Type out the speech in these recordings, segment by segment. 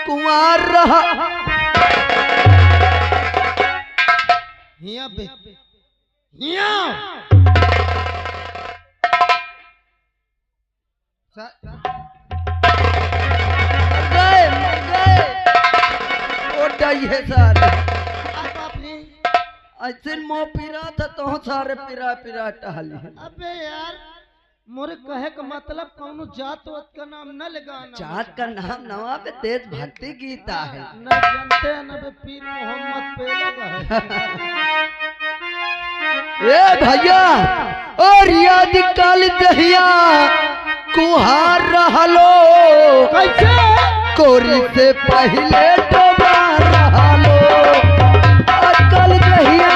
कुंवार रहा। हिया बे हिया मर गए है सारे। ऐसे मोह पीरा था तो सारे पिरा पिरा टहली। अबे यार मोरे कहे का मतलब कौनो जात वात का नाम न लगाना। जात का नाम नवा पे देश भक्ति गीता है। न जानते न बे पीर मोहम्मद पे लगा है। ए भैया और याद काल दहिया कुहार रहलो कैसे कोरी से पहले डोबार रहलो अकल दहिया।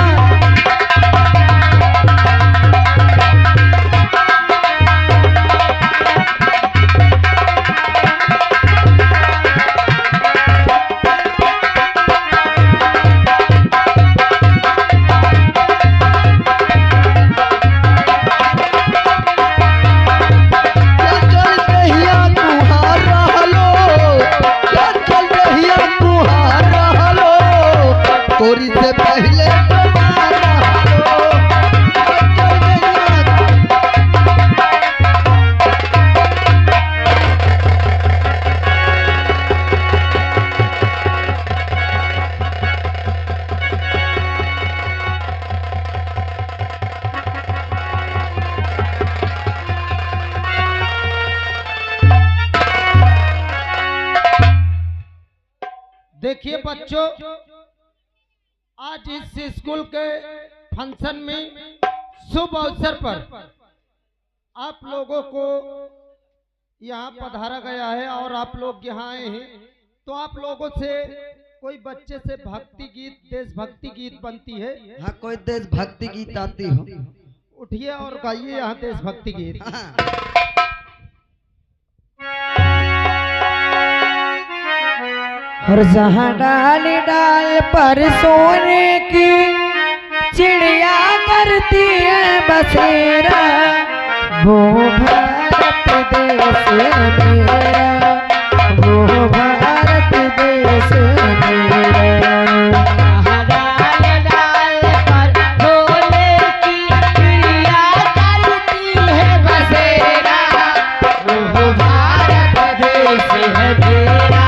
कोरी से पहले देखिए बच्चों, आज इस स्कूल के फंक्शन में शुभ अवसर पर आप लोगों को यहाँ पधारा गया है और आप लोग यहाँ आए हैं, तो आप लोगों से कोई बच्चे से भक्ति गीत देशभक्ति गीत बनती है। हाँ कोई देशभक्ति गीत आती हो उठिए और गाइए यहाँ देशभक्ति गीत। और जहाँ डाल डाल पर सोने की चिड़िया करती है बसेरा, वो भारत देश मेरा, वो भारत देश मेरा। डाल डाल पर सोने की चिड़िया करती है बसेरा, वो भारत देश है मेरा,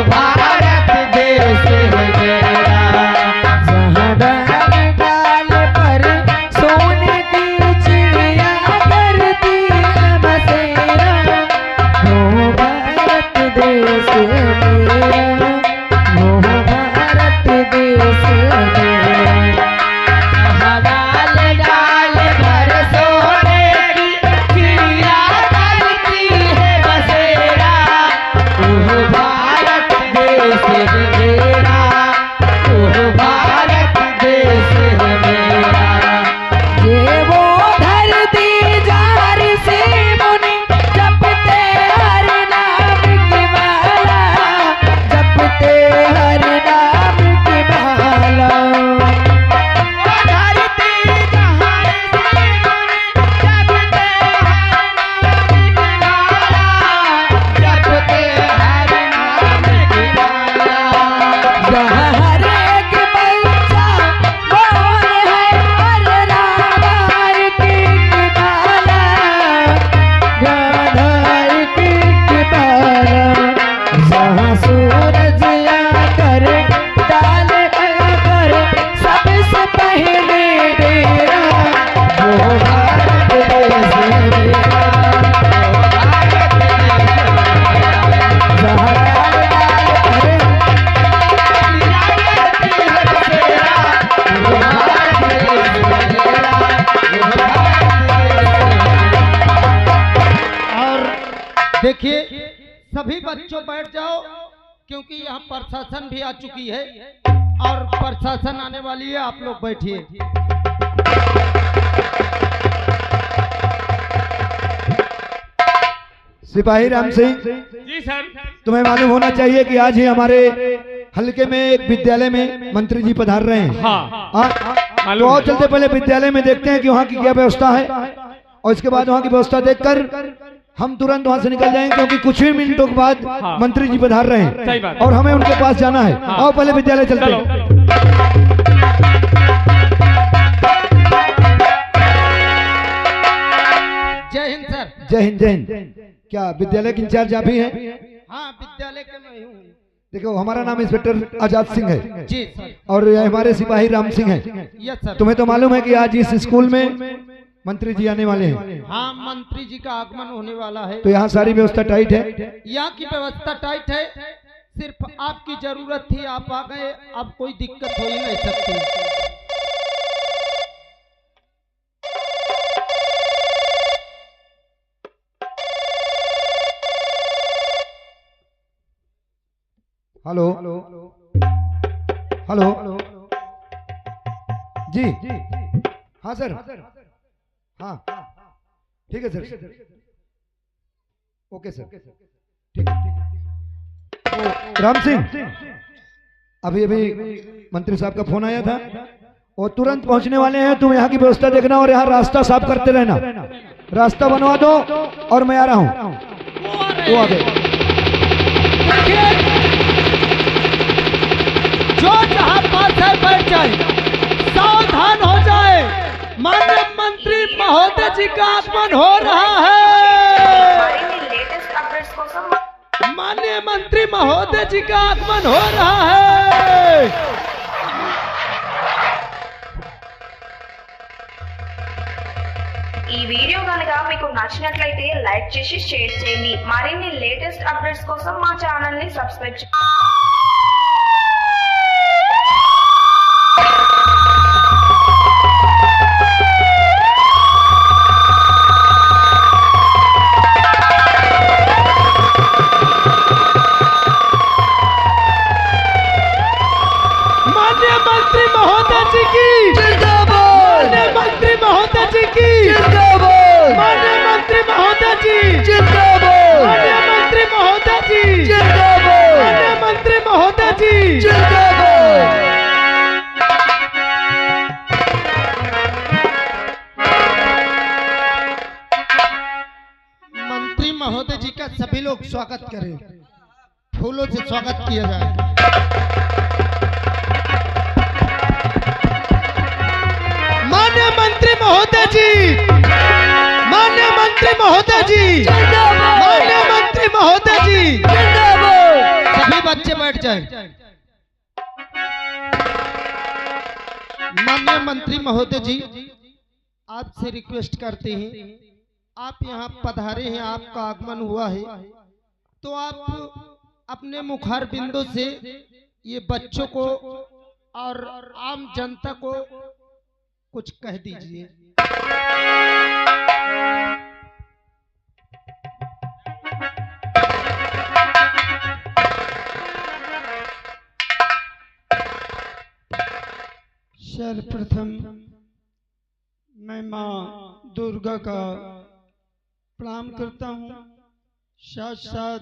भारत देश है मेरा। जहाँ डाल डाल पर सोने की चिड़िया करती है बसेरा, वो भारत देश है मेरा, वो भारत देश है मेरा। जहाँ डाल डाल पर सोने की चिड़िया करती है बसेरा, वो भारत देश है मेरा, वो भारत देश है मेरा। ये वो धरती जार से मुनि जपते हर नाम की माला, जपते हर नाम की माला। वो धरती जार से मुनि जपते हर नाम की माला, जपते हर नाम की माला। जहाँ हर एक बच्चा बोल है हर राधार की माला, राधार की माला। जहाँ सूरज आकर डाल कर सबसे पहले डेरा, वो भारत देश है मेरा, वो भारत देश है मेरा। जहाँ डाल डाल कर और देखिए सभी बच्चों बैठ जाओ, क्योंकि यहाँ प्रशासन भी आ चुकी है और प्रशासन आने वाली है। आप लोग बैठिए। सिपाही राम सिंह जी सर। तुम्हें मालूम होना चाहिए कि आज ही हमारे हल्के में एक विद्यालय में मंत्री जी पधार रहे हैं। हाँ, तो आओ चलते पहले विद्यालय में देखते हैं कि वहाँ की क्या व्यवस्था है और इसके बाद वहाँ की व्यवस्था देखकर हम तुरंत वहाँ से निकल जाएंगे क्योंकि कुछ ही मिनटों के बाद हाँ। मंत्री जी पधार रहे सही हैं बात। और हमें उनके पास जाना है। हाँ। आओ पहले विद्यालय चलते चलो। हैं। जय हिंद सर। जय हिंद जय हिंद। क्या विद्यालय के इंचार्ज आप ही हैं? हाँ, विद्यालय के मैं हूँ। देखो हमारा नाम इंस्पेक्टर आजाद सिंह है जी सर। और ये हमारे सिपाही राम सिंह हैं। Yes sir. तुम्हें तो मालूम है कि आज इस स्कूल में मंत्री जी आने वाले हैं, हाँ, मंत्री जी का आगमन होने वाला है। तो यहाँ सारी व्यवस्था टाइट है। यहाँ की व्यवस्था टाइट है, सिर्फ आपकी जरूरत थी, आप आ गए, अब कोई दिक्कत हो ही नहीं सकती। हेलो हेलो जी हाँ सर, हाँ ठीक है सर, ओके सर, ठीक है। तो राम सिंह, अभी अभी मंत्री साहब का फोन आया था और तुरंत पहुंचने वाले हैं। तुम यहाँ की व्यवस्था देखना और यहाँ रास्ता साफ करते रहना। रास्ता बनवा दो और मैं आ रहा हूँ। वो आ गए। जो जहाँ पास है बैठ जाए, सावधान हो जाए, माननीय मंत्री महोदय जी का आगमन हो रहा है। माननीय मंत्री महोदय जी का आगमन हो रहा है। ఈ వీడియో గనుక మీకు నచ్చినట్లయితే లైక్ చేసి షేర్ చేయండి. మరిన్ని లేటెస్ట్ అప్డేట్స్ కోసం మా ఛానల్ ని సబ్స్క్రైబ్ చేయండి. माननीय मंत्री महोदय जी की जिंदाबाद, माननीय मंत्री महोदय जी की जिंदाबाद, माननीय मंत्री महोदय जी जिंदाबाद, माननीय मंत्री महोदय जी जिंदाबाद, माननीय मंत्री महोदय जी जिंदाबाद। मंत्री महोदय जी का सभी लोग स्वागत करें, फूलों से स्वागत किया जाए। माननीय मंत्री महोदय जी, माननीय मंत्री महोदय जी, माननीय मंत्री महोदय जी, सभी बच्चे बैठ जाएं। माननीय मंत्री महोदय जी, आपसे रिक्वेस्ट करते हैं, आप यहाँ पधारे हैं, आपका आगमन हुआ है, तो आप अपने मुखार बिंदु से ये बच्चों को और आम जनता को कुछ कह दीजिए। सर्वप्रथम मैं माँ दुर्गा का प्रणाम करता हूँ, साथ साथ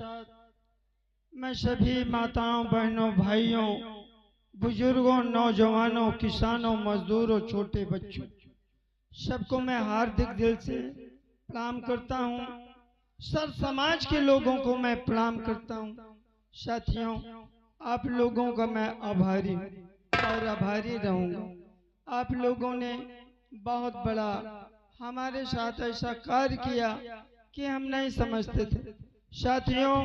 मैं सभी माताओं, बहनों, भाइयों, बुजुर्गों, नौजवानों, किसानों, मजदूरों, छोटे बच्चों, सबको मैं हार्दिक दिल से प्रणाम करता हूँ। सब समाज के लोगों को मैं प्रणाम करता हूँ। साथियों, आप लोगों का मैं आभारी हूँ और आभारी रहूँगा। आप लोगों ने बहुत बड़ा हमारे साथ ऐसा कार्य किया कि हम नहीं समझते थे। साथियों,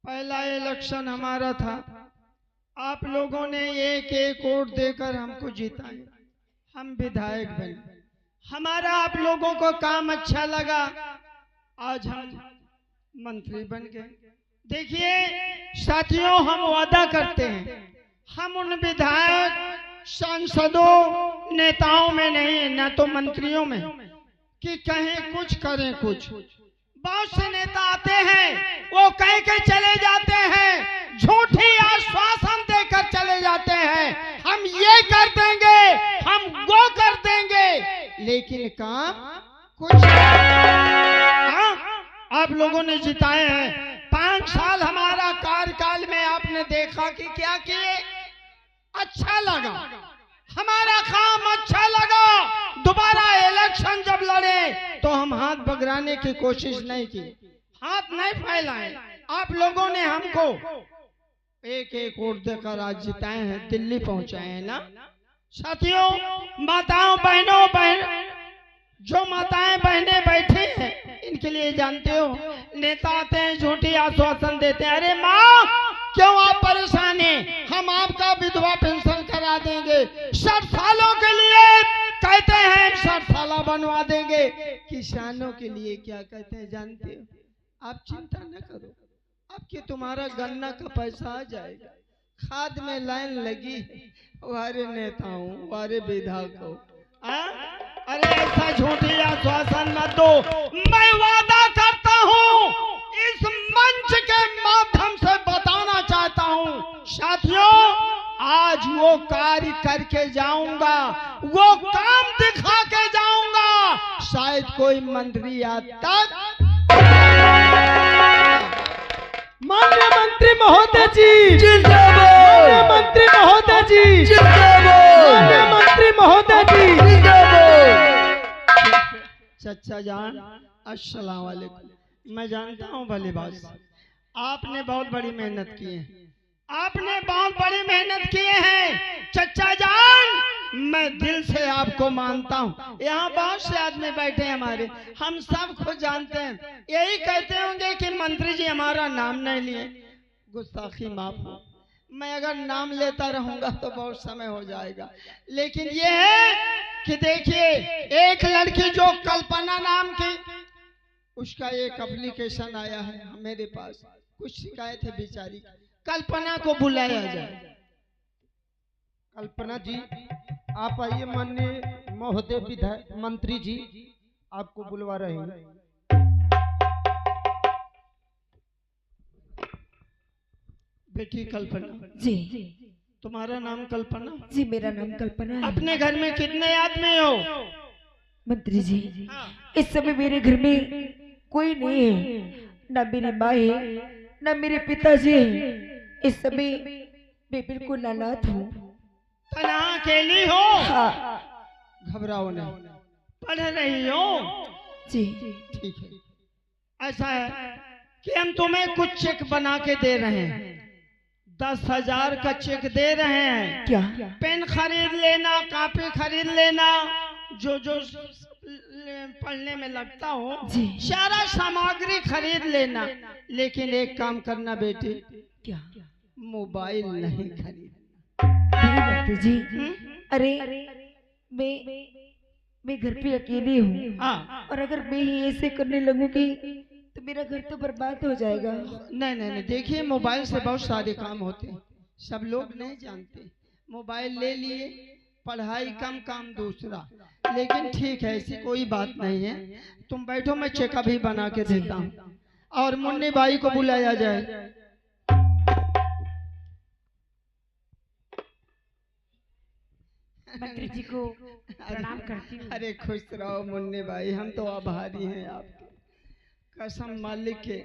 पहला इलेक्शन हमारा था, आप लोगों ने एक एक वोट देकर हमको जिताया, हम विधायक बने, हमारा आप लोगों को काम अच्छा लगा, आज हम मंत्री बन गए। देखिए साथियों, हम वादा करते हैं, हम उन विधायक, सांसदों, नेताओं में नहीं, न तो मंत्रियों में कि कहें कुछ करें कुछ। बहुत से नेता आते हैं, वो कह के चले जाते हैं, झूठी आश्वासन देकर चले जाते हैं, हम ये कर देंगे, हम वो कर देंगे, लेकिन काम कुछ नहीं। हाँ, आप लोगों ने जिताए हैं। 5 साल हमारा कार्यकाल में आपने देखा कि क्या किए, अच्छा लगा, हमारा काम अच्छा लगा। दोबारा इलेक्शन जब लड़े तो हम हाथ बगराने की कोशिश नहीं की, हाथ नहीं फैलाए। आप लोगों ने हमको एक एक वोट देकर आज जिताए हैं, दिल्ली पहुंचाए हैं ना साथियों। माताओं बहनों जो माताएं बहनें बैठे हैं इनके लिए जानते हो, नेता आते हैं झूठी आश्वासन देते हैं, अरे माँ क्यों आप परेशान हैं, हम आपका विधवा पेंशन करा देंगे, 60 सालों के लिए कहते हैं 60 साल बनवा देंगे। किसानों के लिए क्या कहते हैं जानते हो, आप चिंता न करो, आपके तुम्हारा गन्ना का पैसा आ जाएगा। खाद में लाइन लगी, वारे नेताओं वारे विधायकों, अरे ऐसा झूठी आश्वासन मत दो। मैं वादा करता हूँ, इस मंच के माध्यम से बताना चाहता हूँ साथियों, आज वो कार्य करके जाऊंगा, वो काम दिखा के जाऊंगा। शायद कोई मंत्री आज तक माननीय मंत्री महोदय जी जिंदाबाद, माननीय मंत्री महोदय जी जिंदाबाद, माननीय मंत्री महोदय जी जिंदाबाद। चचा जान अस्सलाम वालेकुम। मैं जानता हूँ भली बात, आपने बहुत बड़ी मेहनत की है, आपने बहुत बड़ी मेहनत किए हैं चचा जान, मैं दिल से आपको मानता हूँ। यहाँ बहुत से आदमी बैठे हैं हमारे, हम सब खुद जानते हैं, यही कहते होंगे कि मंत्री जी हमारा नाम नहीं लिए। गुस्ताखी माफ हो, मैं अगर नाम लेता रहूंगा तो बहुत समय हो जाएगा, लेकिन ये है कि देखिए एक लड़की जो कल्पना नाम की, उसका एक एप्लीकेशन आया है मेरे पास, कुछ शिकायत है बेचारी, कल्पना को बुलाया जाए। कल्पना जी आप आइए, माननीय महोदय विधायक मंत्री जी आपको बुलवा रहे हैं। बेटी कल्पना जी तुम्हारा नाम कल्पना? जी मेरा नाम कल्पना है। अपने घर में कितने आदमी हो? मंत्री जी इस समय मेरे घर में कोई नहीं है, न मेरी माँ है न मेरे पिताजी हैं। इस समय मैं बिल्कुल अनाथ हूँ। अकेली हो? हाँ। घबराओ नहीं, पढ़ रही हो? जी ठीक है, ऐसा है कि हम तुम्हें कुछ चेक बना के दे रहे हैं, 10,000 का चेक दे रहे हैं। क्या? पेन खरीद लेना, कॉपी खरीद लेना, जो जो पढ़ने में लगता हो जी। सारा सामग्री खरीद लेना, लेकिन एक काम करना बेटी, क्या? मोबाइल नहीं खरीदना। नहीं मंत्री जी, अरे मैं घर पे अकेली हूँ, और अगर मैं ही ऐसे करने लगूंगी तो मेरा घर तो बर्बाद हो जाएगा। नहीं नहीं नहीं, देखिए मोबाइल से बहुत सारे काम होते हैं, सब लोग नहीं जानते। मोबाइल ले लिए, पढ़ाई कम काम दूसरा, लेकिन ठीक है ऐसी कोई बात नहीं है। तुम बैठो, मैं चेक अभी बना के देता हूँ, और मुन्नी बाई को बुलाया जाए। मंत्री जी को प्रणाम करती हूँ। अरे खुश रहो मुन्नी बाई, हम तो आभारी हैं आपके, कसम मालिक के।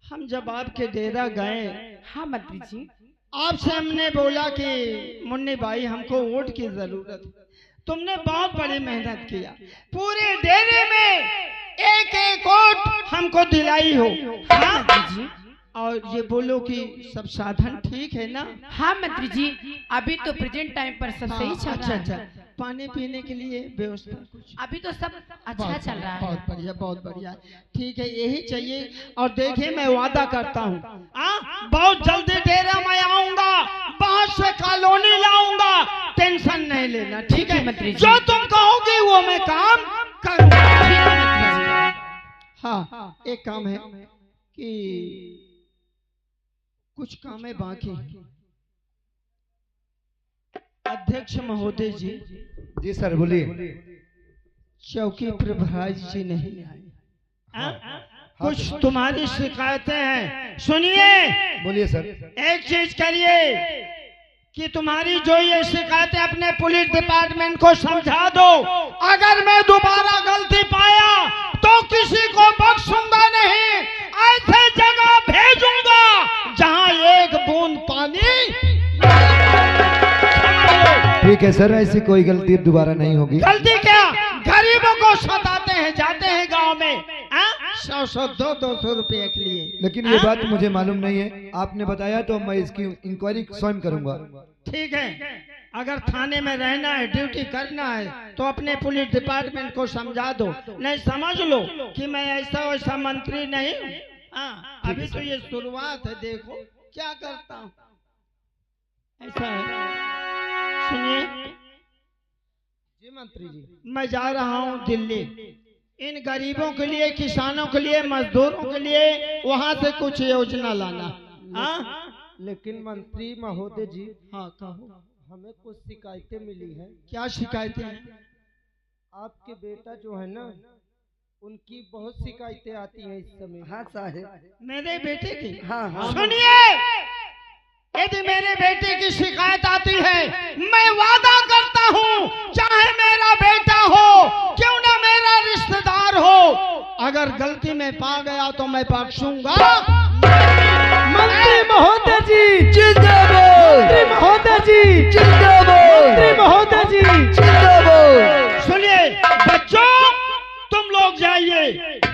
हम जब आपके डेरा गए, हाँ मंत्री जी, आपसे हमने बोला कि मुन्नी बाई हमको वोट की जरूरत है, तुमने बहुत बड़ी मेहनत किया, पूरे डेरे में एक एक वोट हमको दिलाई हो। हाँ मंत्री जी, और ये बोलो कि सब साधन ठीक है ना? हाँ मंत्री जी, अभी तो प्रेजेंट टाइम पर सब सही चल रहा है। अच्छा, पानी पीने के लिए व्यवस्था कुछ? अभी तो सब अच्छा चल रहा है। बहुत बढ़िया, बहुत बढ़िया, ठीक है, यही चाहिए। और देखिए मैं वादा करता हूँ, बहुत जल्दी डेरा मैं आऊंगा, बाहर से कॉलोनी लाऊंगा, टेंशन नहीं लेना, ठीक है मंत्री जी? जो तुम कहोगे वो मैं काम करूंगा। हाँ, एक काम है कि कुछ काम है बाकी। अध्यक्ष महोदय जी। जी सर बोलिए। चौकी प्रभारी जी नहीं आए, कुछ तुम्हारी शिकायतें हैं, सुनिए। बोलिए सर। एक चीज करिए कि तुम्हारी जो ये शिकायतें अपने पुलिस डिपार्टमेंट को समझा दो, अगर मैं दोबारा गलती पाया तो किसी को बख्शूंगा नहीं, ऐसे जगह भेजूंगा जहां एक बूंद पानी। ठीक है सर, ऐसी कोई गलती दोबारा नहीं होगी। गलती क्या, गरीबों को सताते हैं, जाते हैं गाँव 100 200 रुपए के लिए। लेकिन ये बात मुझे मालूम नहीं है, आपने बताया तो मैं इसकी इंक्वायरी स्वयं करूंगा। ठीक है, अगर थाने में रहना है, ड्यूटी करना है, तो अपने पुलिस डिपार्टमेंट को समझा दो। नहीं समझ लो कि मैं ऐसा वैसा मंत्री नहीं हूँ। हाँ, अभी तो ये शुरुआत है, देखो क्या करता हूँ। ऐसा है, सुनिए जी मंत्री जी, मैं जा रहा हूँ दिल्ली, इन गरीबों के लिए, किसानों के लिए, मजदूरों के लिए वहाँ से कुछ योजना लाना। हाँ लेकिन मंत्री महोदय जी, हाँ कहो, हमें कुछ शिकायतें मिली हैं। क्या शिकायतें हैं? आपके बेटा जो है ना, उनकी बहुत शिकायतें आती हैं इस समय। हाँ साहब, मेरे बेटे की? हाँ हाँ। सुनिए, यदि मेरे बेटे की शिकायत आती है, मैं वादा करता हूँ, चाहे मेरा बेटा हो, क्यों ना मेरा रिश्तेदार हो, अगर गलती में पा गया तो मैं बख्शूंगा। मंत्री महोदय जी जिंदाबाद, मंत्री महोदय जी जिंदाबाद, मंत्री महोदय जी जिंदाबाद। सुनिए बच्चों, तुम लोग जाइए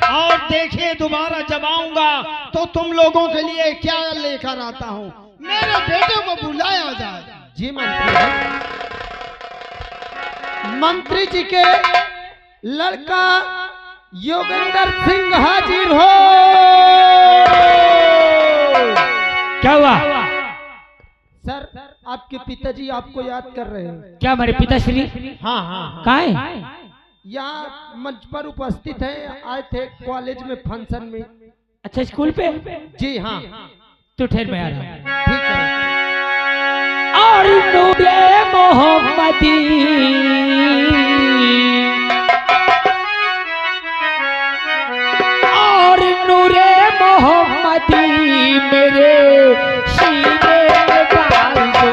और देखिए, दोबारा जब आऊंगा तो तुम लोगों के लिए क्या लेकर आता हूँ। मेरे बेटे को बुलाया जाए। जी मंत्री जी, मंत्री जी के लड़का योगेंद्र सिंह हाजिर हो। क्या हुआ? सर, आपके पिताजी आपको याद कर रहे हैं। क्या हमारे पिताश्री हाँ हाँ, कहाँ है? यहाँ मंच पर उपस्थित हैं, आए थे कॉलेज में फंक्शन में। अच्छा, स्कूल पे? जी हाँ, तो ठहर मैं आ रहा हूँ। ठीक है। और नूरे मोहम्मदी और नूरे मोहम्मदी मेरे सीने में डाल दो।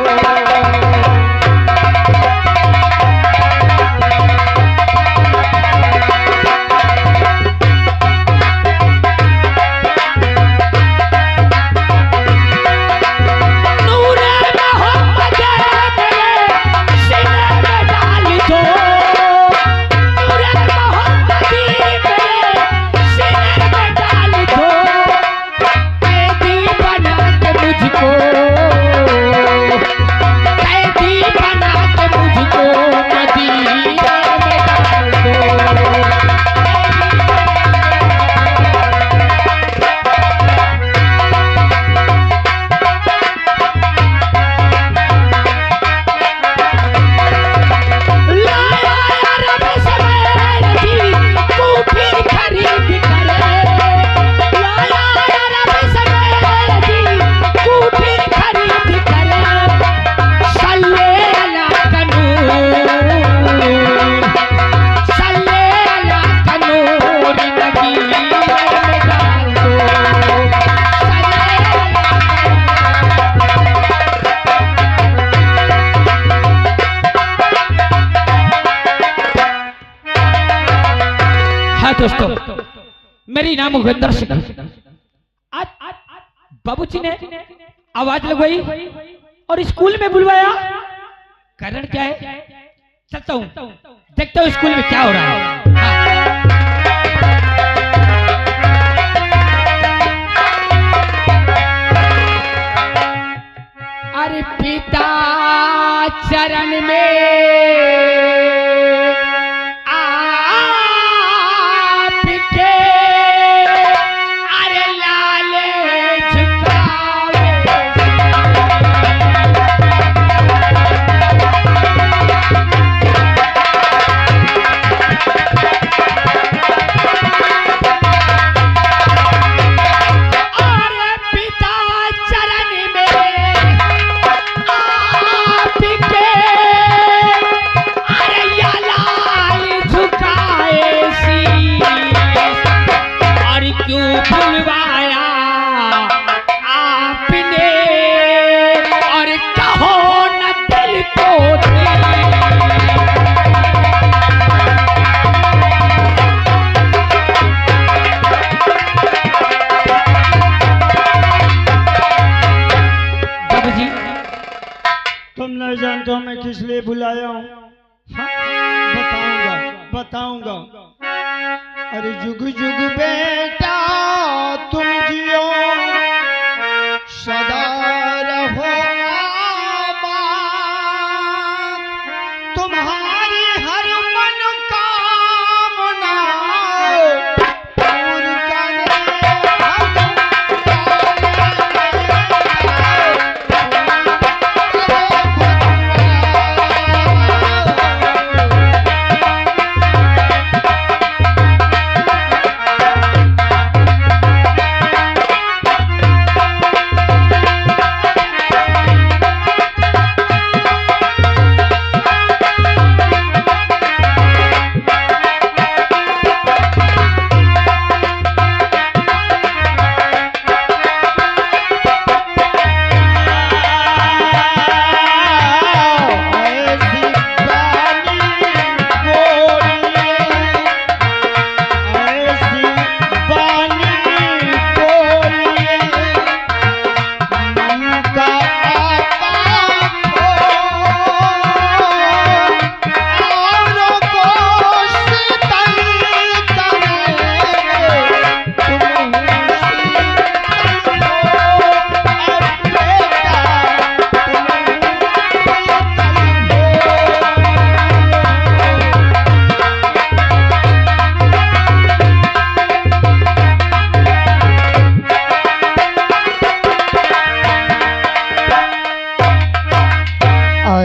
दोस्तों, मेरी नाम योगेंद्र सिंह। आज बाबूजी ने आवाज लगवाई और स्कूल में बुलवाया। कारण क्या है? चलता हूँ, देखता हूँ स्कूल में क्या हो रहा है। अरे पिता चरण में जानते हो मैं किस लिए बुलाया हूँ? बताऊंगा। अरे जुग जुग बेटा तुम जियो सदा रहो आबाद, तुम्हारी हर मनोकामना पूर्ण करे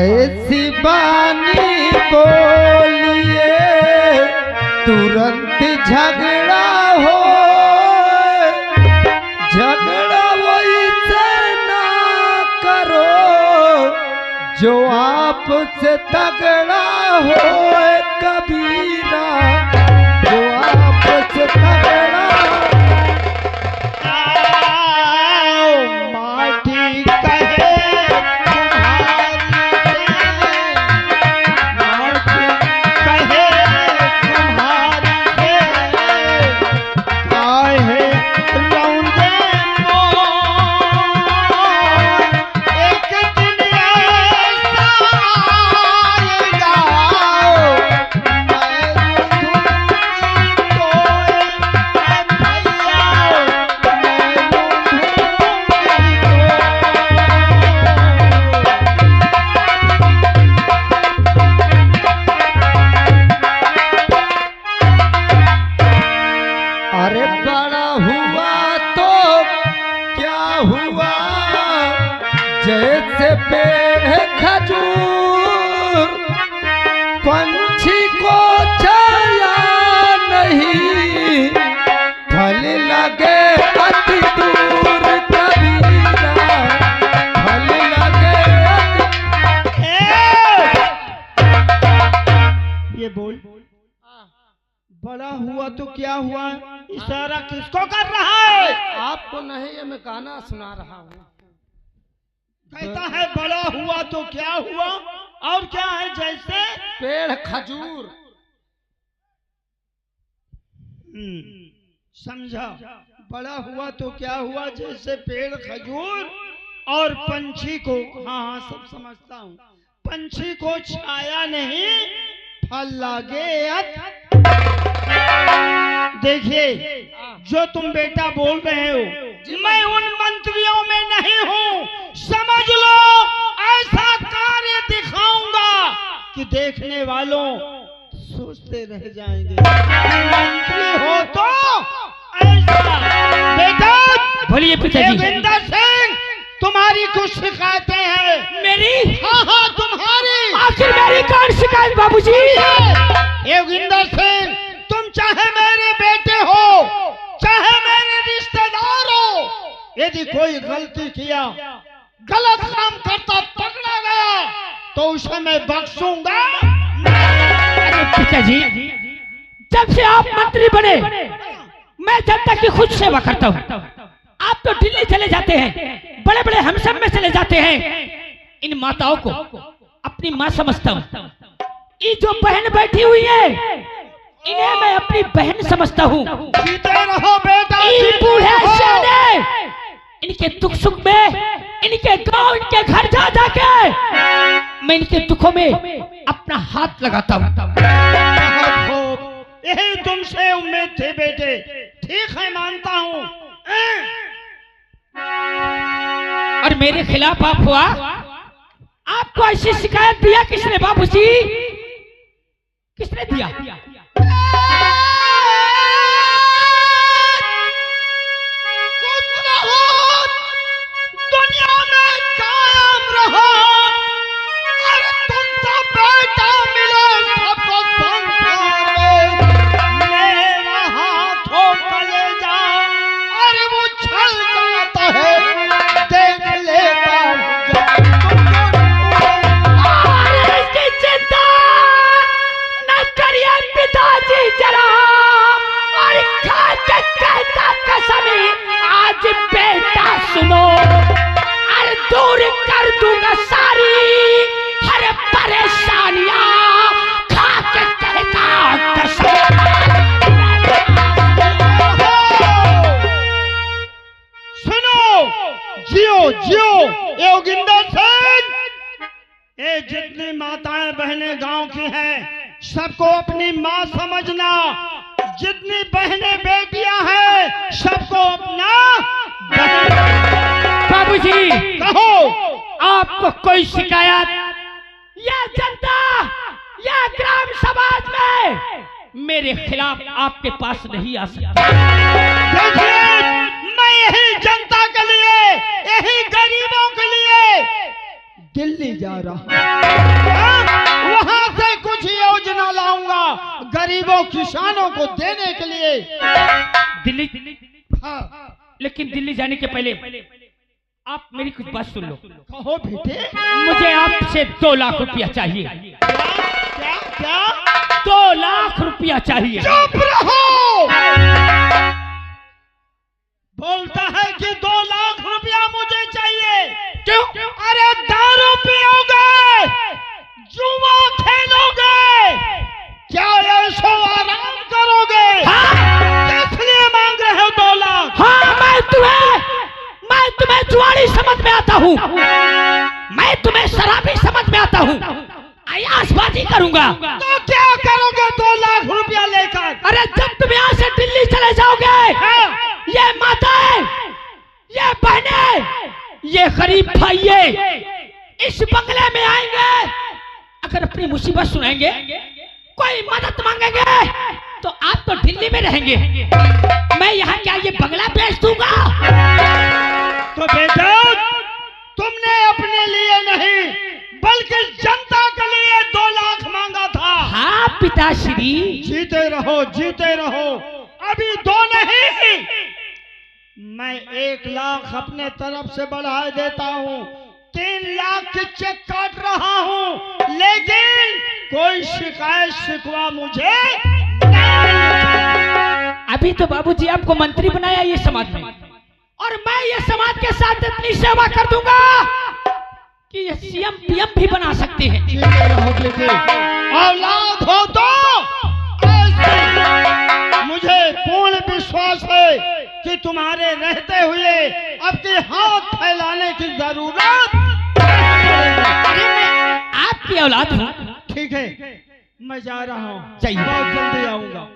ऐसी बानी बोलिए तुरंत झगड़ा हो, झगड़ा वैसे ना करो जो आपसे तगड़ा हो कबीरा, जो आपसे तगड़ा माटी कहे जैसे पेड़ खजूर पंछी को छाया नहीं, फल लगे अति दूर कबीरा, फल लगे ये बोल बड़ा हुआ तो क्या हुआ, इशारा किसको कर रहा है? आपको नहीं, ये मैं गाना सुना रहा हूँ। कहता है बड़ा हुआ तो क्या हुआ, और क्या है? जैसे पेड़ खजूर। समझा? बड़ा हुआ तो क्या हुआ, जैसे पेड़ खजूर और पंछी को, हाँ हाँ सब समझता हूँ, पंछी को छाया नहीं फल लागे। देखिए जो तुम बेटा बोल रहे हो, मैं उन मंत्रियों में नहीं हूँ, समझ लो ऐसा कार्य दिखाऊंगा कि देखने वालों सोचते रह जाएंगे। मंत्री हो तो ऐसा। बेटा बोलिए पिताजी। योगिंदर सिंह तुम्हारी कुछ शिकायतें हैं। मेरी? हाँ हाँ तुम्हारी। आखिर मेरी कौन शिकायत बाबूजी? योगिंदर सिंह तुम चाहे मेरे बेटे हो चाहे मेरे रिश्तेदार हो, यदि कोई गलती किया, गलत काम करता पकड़ा गया तो उसे मैं बख्शूंगा। अरे पिताजी, जब से आप मंत्री बने मैं जनता की खुद सेवा करता हूँ। आप तो दिल्ली चले जाते हैं, बड़े बड़े हमसम में चले जाते हैं। इन माताओं को अपनी माँ समझता हूँ। ये जो बहन बैठी हुई है इन्हें मैं अपनी बहन समझता हूँ। जीते रहो बेटा, बूढ़े सियाने इनके दुख सुख में, इनके गांव, इनके घर जा जाके मैं इनके दुखों में अपना हाथ लगाता हूँ। यही तुमसे उम्मीद थी बेटे। ठीक है मानता हूँ, और मेरे खिलाफ आप हुआ, आपको ऐसी शिकायत दिया किसने बाबूजी? किसने दिया? दुनिया में कायम रहो, अरे तुम तो बेटा मिले सबको संसार में, मेरा हाथों कलेजा अरे वो छल जाता है, देख लेता पिताजी जरा और खा के कहता कसमी, आज बेटा सुनो, अरे दूर कर दूंगा सारी हर परेशानियां, खा के कहता कसम। सुनो, जियो जियो योगिंदर सिंह, ये जितनी माताएं बहनें गांव की हैं सबको अपनी माँ समझना, जितनी बहनें बेटियां हैं सबको अपना बाबूजी कहो। आपको कोई शिकायत या जनता या ग्राम समाज में मेरे खिलाफ आपके पास नहीं आ सकती। देखिए, मैं यही जनता के लिए, यही गरीबों के लिए दिल्ली जा रहा हूं, वहां से कुछ योजना लाऊंगा गरीबों किसानों को देने के लिए। दिल्ली? हाँ। लेकिन दिल्ली जाने के पहले आप मेरी कुछ बात सुन लो। कहो बेटे। मुझे आपसे 2 लाख रुपया चाहिए। क्या क्या? 2 लाख रुपया चाहिए। चुप रहो। बोलता है कि 2 लाख रुपया मुझे चाहिए। क्यों? अरे दारू पियोगे, जुआ खेलोगे, क्या ऐशो आराम करोगे? हाँ? इसलिए मांग रहे हो 2 लाख? हाँ, मैं तुम्हें जुआरी समझ में आता हूँ, मैं तुम्हें शराबी समझ में आता हूँ, अयासबाजी करूंगा। तो क्या करोगे 2 लाख रुपया लेकर? अरे जब तुम यहाँ से दिल्ली चले जाओगे, ये माताएं, ये बहनें, ये गरीब भाइये इस बंगले में आएंगे, अगर अपनी मुसीबत सुनाएंगे, कोई मदद मांगेंगे, तो आप तो दिल्ली में रहेंगे, मैं यहाँ क्या ये बंगला बेच दूंगा? तो बेटा, तुमने अपने लिए नहीं बल्कि जनता के लिए 2 लाख मांगा था। हाँ पिताश्री। जीते रहो, जीते रहो, अभी 2 नहीं, मैं 1 लाख अपने तरफ से बढ़ा देता हूँ, 3 लाख की चेक काट रहा हूँ, लेकिन कोई शिकायत शिकवा मुझे नहीं। अभी तो बाबूजी आपको मंत्री बनाया ये समाज में, और मैं ये समाज के साथ इतनी सेवा कर दूंगा कि ये सीएम पीएम भी बना सकते हैं। जीते रहो बेटे, औलाद हो तो मुझे पूर्ण विश्वास है कि तुम्हारे रहते हुए अब के हाथ फैलाने की जरूरत। अरे मैं आपकी औलाद हूँ। ठीक है, मैं जा रहा हूँ, जाइए। बहुत जल्दी आऊंगा।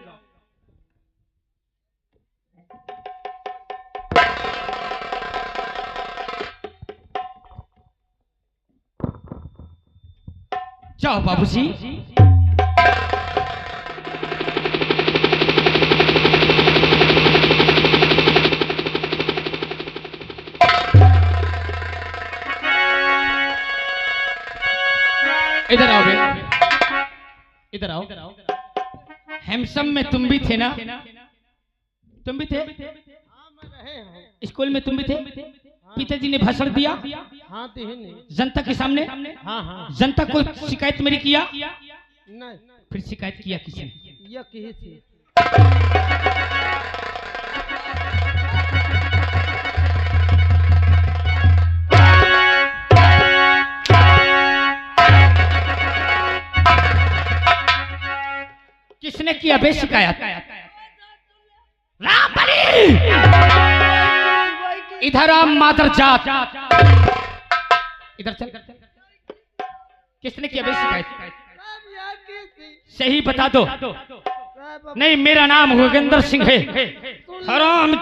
जाओ बाबूजी। इधर आओ बेटा, इधर आओ। हेमसम में तुम भी थे ना? तुम भी थे? स्कूल में तुम भी थे? पिताजी ने भाषण दिया जनता के सामने। जनता को शिकायत मेरी किया? नहीं, फिर शिकायत किया किसी? यह कही थी। किसने किया बे शिकायत? राम बली, इधर आ मादर जात, इधर चल। किसने किया बे शिकायत? सही बता दो। नहीं, मेरा नाम योगेंद्र सिंह है। हराम